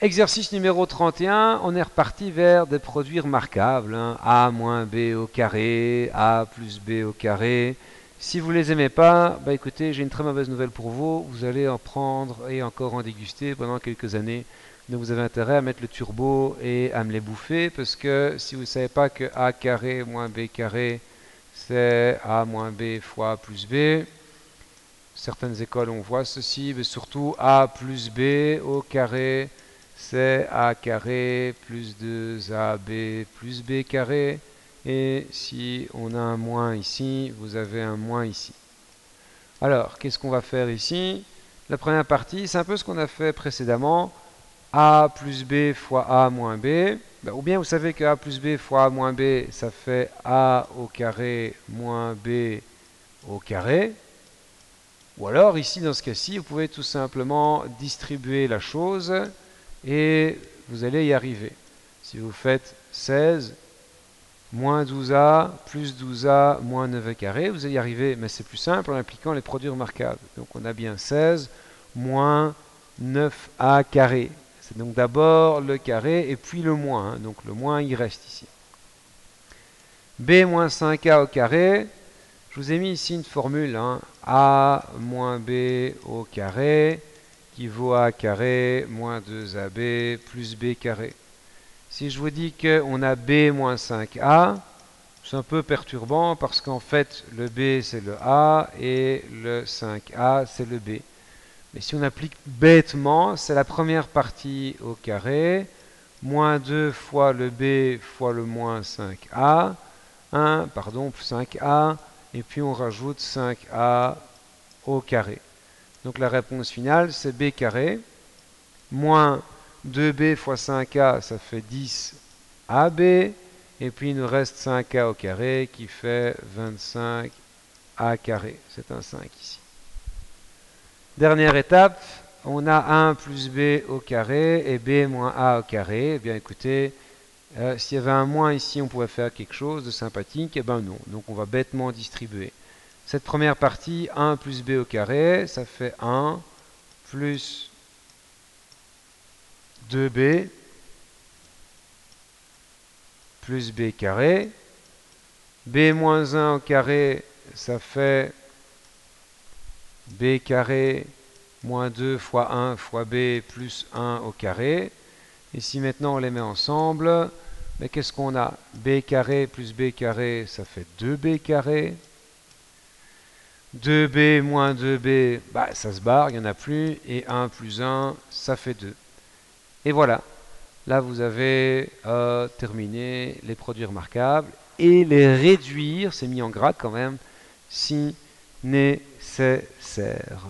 Exercice numéro 31, on est reparti vers des produits remarquables. Hein. A moins B au carré, A plus B au carré. Si vous ne les aimez pas, bah écoutez, j'ai une très mauvaise nouvelle pour vous. Vous allez en prendre et encore en déguster pendant quelques années. Donc vous avez intérêt à mettre le turbo et à me les bouffer parce que si vous ne savez pas que A carré moins B carré, c'est A moins B fois plus B. Certaines écoles on voit ceci, mais surtout A plus B au carré, c'est A carré plus 2AB plus B carré. Et si on a un moins ici, vous avez un moins ici. Alors, qu'est-ce qu'on va faire ici? La première partie, c'est un peu ce qu'on a fait précédemment. A plus B fois A moins B. Ou bien vous savez que A plus B fois A moins B, ça fait A au carré moins B au carré. Ou alors, ici, dans ce cas-ci, vous pouvez tout simplement distribuer la chose et vous allez y arriver. Si vous faites 16 moins 12A plus 12A moins 9 carré, vous allez y arriver, mais c'est plus simple en appliquant les produits remarquables. Donc on a bien 16 moins 9A carré. C'est donc d'abord le carré et puis le moins. Hein. Donc le moins, il reste ici. B moins 5A au carré. Je vous ai mis ici une formule, hein, A moins B au carré qui vaut A carré moins 2AB plus B carré. Si je vous dis qu'on a B moins 5A, c'est un peu perturbant parce qu'en fait le B c'est le A et le 5A c'est le B. Mais si on applique bêtement, c'est la première partie au carré, moins 2 fois le B fois le moins 5A, 5A, et puis on rajoute 5A au carré. Donc la réponse finale, c'est B carré, moins 2B fois 5A, ça fait 10AB, et puis il nous reste 5A au carré qui fait 25A carré. C'est un 5 ici. Dernière étape, on a 1 plus B au carré et B moins A au carré. Eh bien écoutez, s'il y avait un moins ici, on pouvait faire quelque chose de sympathique. Eh bien non, donc on va bêtement distribuer. Cette première partie, 1 plus B au carré, ça fait 1 plus 2B plus B carré. B moins 1 au carré, ça fait B carré moins 2 fois 1 fois B plus 1 au carré. Et si maintenant on les met ensemble, mais qu'est-ce qu'on a? B carré plus B carré, ça fait 2B carré. 2B moins 2B, ça se barre, il n'y en a plus. Et 1 plus 1, ça fait 2. Et voilà. Là, vous avez terminé les produits remarquables et les réduire, c'est mis en grade quand même, si nécessaire.